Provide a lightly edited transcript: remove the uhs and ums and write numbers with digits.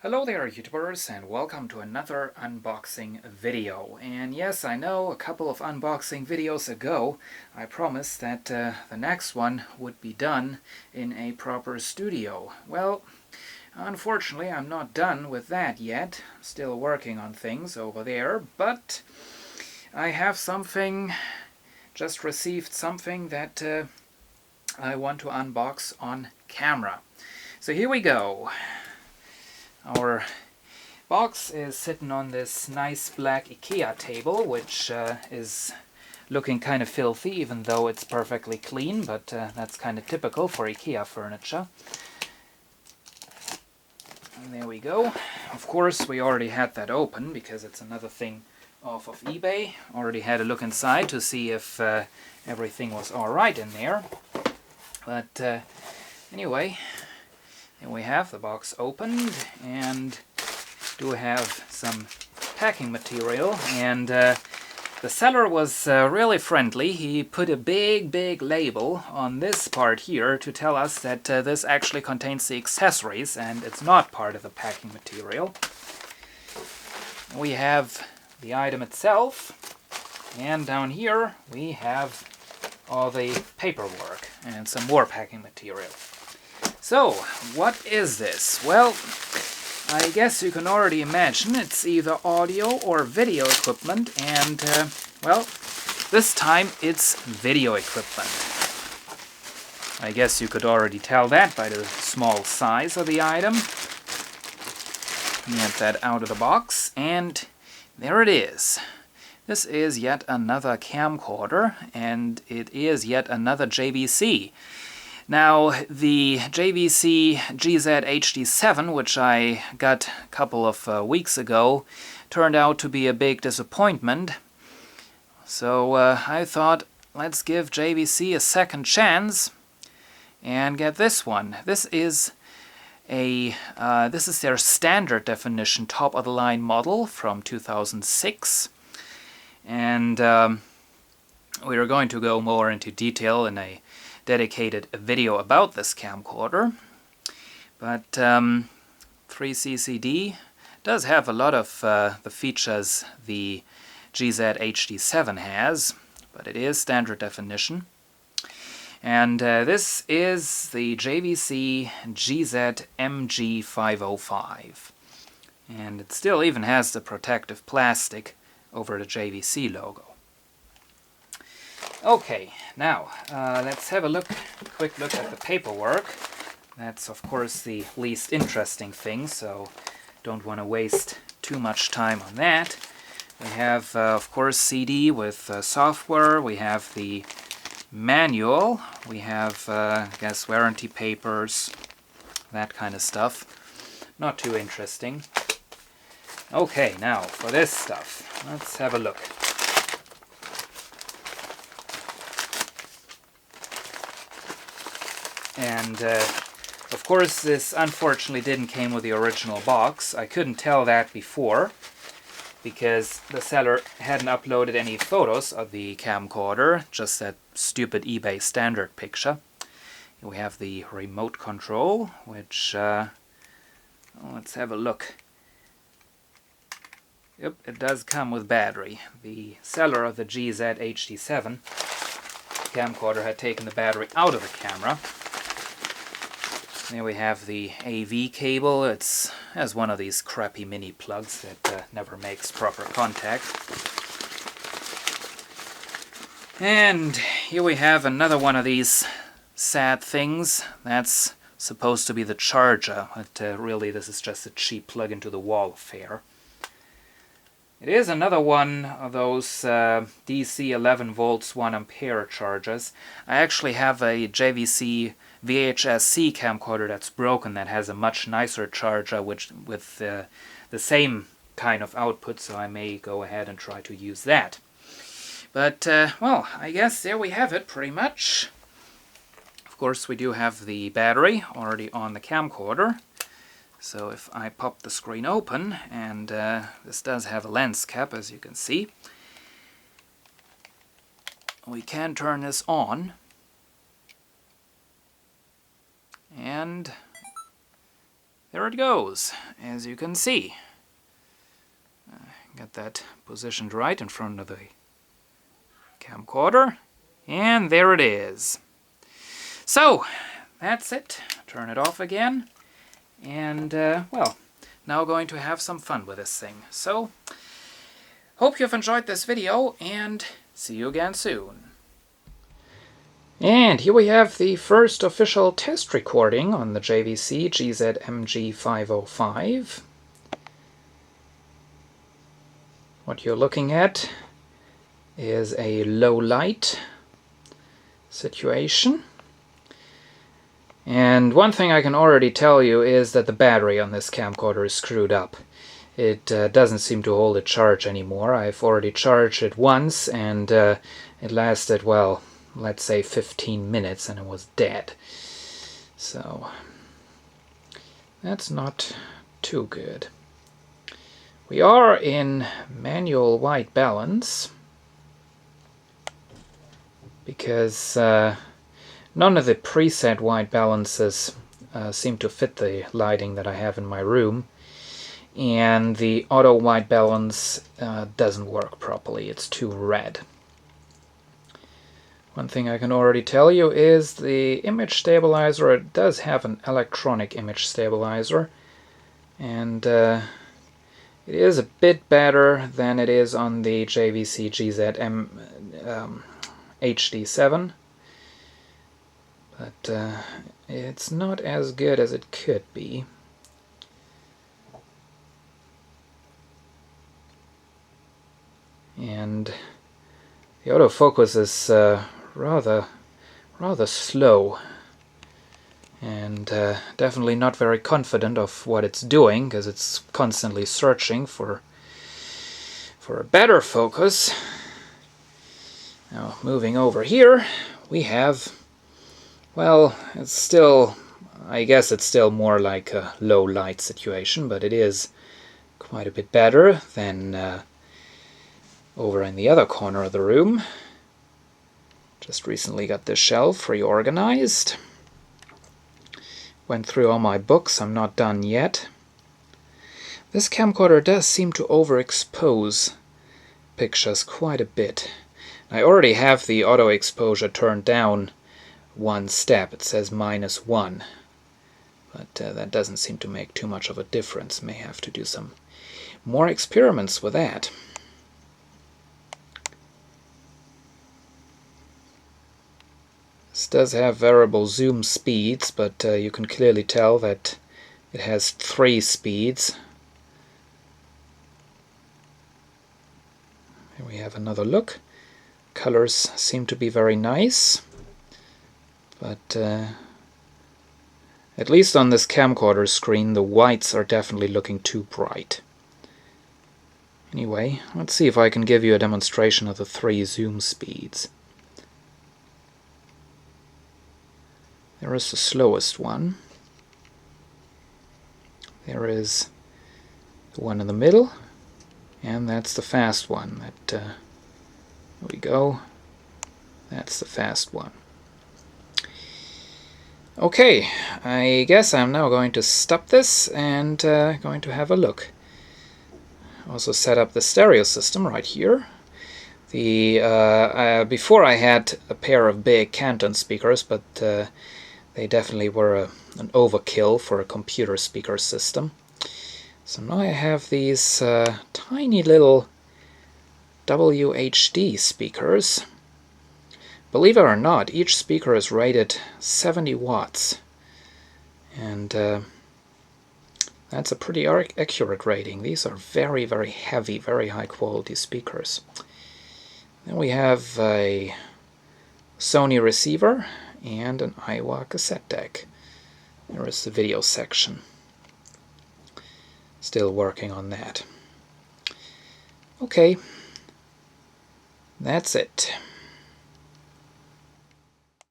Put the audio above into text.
Hello there YouTubers, and welcome to another unboxing video. And yes, I know a couple of unboxing videos ago I promised that the next one would be done in a proper studio. Well, unfortunately I'm not done with that yet. Still working on things over there, but I have just received something that I want to unbox on camera. So here we go. Our box is sitting on this nice black IKEA table, which is looking kind of filthy, even though it's perfectly clean, but that's kind of typical for IKEA furniture. And there we go. Of course, we already had that open, because it's another thing off of eBay. Already had a look inside to see if everything was alright in there. But anyway, here we have the box opened, and do have some packing material, and the seller was really friendly. He put a big label on this part here to tell us that this actually contains the accessories and it's not part of the packing material. We have the item itself, and down here we have all the paperwork and some more packing material. So, what is this? Well, I guess you can already imagine it's either audio or video equipment, and, well, this time it's video equipment. I guess you could already tell that by the small size of the item. Get that out of the box, and there it is. This is yet another camcorder, and it is yet another JVC. Now, the JVC GZ-MG505, which I got a couple of weeks ago, turned out to be a big disappointment. So I thought, let's give JVC a second chance and get this one. This is their standard definition top-of-the-line model from 2006, and we are going to go more into detail in a dedicated video about this camcorder. But 3CCD does have a lot of the features the GZ-MG505 has, but it is standard definition. And this is the JVC GZ-MG505. And it still even has the protective plastic over the JVC logo. Okay, now let's have a quick look at the paperwork. That's of course the least interesting thing, so don't want to waste too much time on that. We have of course CD with software, we have the manual, we have I guess warranty papers, that kind of stuff. Not too interesting. Okay, now for this stuff, let's have a look. And of course this unfortunately didn't come with the original box. I couldn't tell that before because the seller hadn't uploaded any photos of the camcorder, just that stupid eBay standard picture. Here we have the remote control, which let's have a look. Yep, it does come with battery. The seller of the GZ-MG505 camcorder had taken the battery out of the camera. There we have the AV cable. It has one of these crappy mini plugs that never makes proper contact. And here we have another one of these sad things. That's supposed to be the charger, but really this is just a cheap plug into the wall affair. It is another one of those DC 11 volts 1 ampere chargers. I actually have a JVC VHS-C camcorder that's broken that has a much nicer charger with the same kind of output, so I may go ahead and try to use that. But, well, I guess there we have it pretty much. Of course, we do have the battery already on the camcorder. So if I pop the screen open, and this does have a lens cap, as you can see, we can turn this on, and there it goes, as you can see. Got that positioned right in front of the camcorder, and there it is. So, that's it. Turn it off again, and well, now going to have some fun with this thing. So, hope you've enjoyed this video, and see you again soon. And here we have the first official test recording on the JVC GZ-MG505. What you're looking at is a low light situation. And one thing I can already tell you is that the battery on this camcorder is screwed up. It doesn't seem to hold a charge anymore. I've already charged it once, and it lasted, well, let's say 15 minutes, and it was dead. So that's not too good. We are in manual white balance because none of the preset white balances seem to fit the lighting that I have in my room, and the auto white balance doesn't work properly. It's too red. One thing I can already tell you is the image stabilizer, it does have an electronic image stabilizer, and it is a bit better than it is on the JVC GZ-MG505, but it's not as good as it could be. And the autofocus is rather slow, and definitely not very confident of what it's doing, because it's constantly searching for a better focus. Now, moving over here, we have, well, it's still, I guess it's still more like a low light situation, but it is quite a bit better than over in the other corner of the room. Just recently got this shelf reorganized. Went through all my books. I'm not done yet. This camcorder does seem to overexpose pictures quite a bit. I already have the auto exposure turned down one step. It says -1. But that doesn't seem to make too much of a difference. May have to do some more experiments with that. This does have variable zoom speeds, but you can clearly tell that it has 3 speeds. Here we have another look. Colors seem to be very nice, but at least on this camcorder screen the whites are definitely looking too bright. Anyway, let's see if I can give you a demonstration of the 3 zoom speeds. There is the slowest one. There is the one in the middle, and that's the fast one. There we go. That's the fast one. Okay, I guess I'm now going to stop this and going to have a look. Also set up the stereo system right here. The before I had a pair of big Canton speakers, but they definitely were an overkill for a computer speaker system. So now I have these tiny little WHD speakers. Believe it or not, each speaker is rated 70 watts. And that's a pretty accurate rating. These are very, very heavy, very high quality speakers. Then we have a Sony receiver and an Iowa cassette deck. There is the video section. Still working on that. Okay, that's it.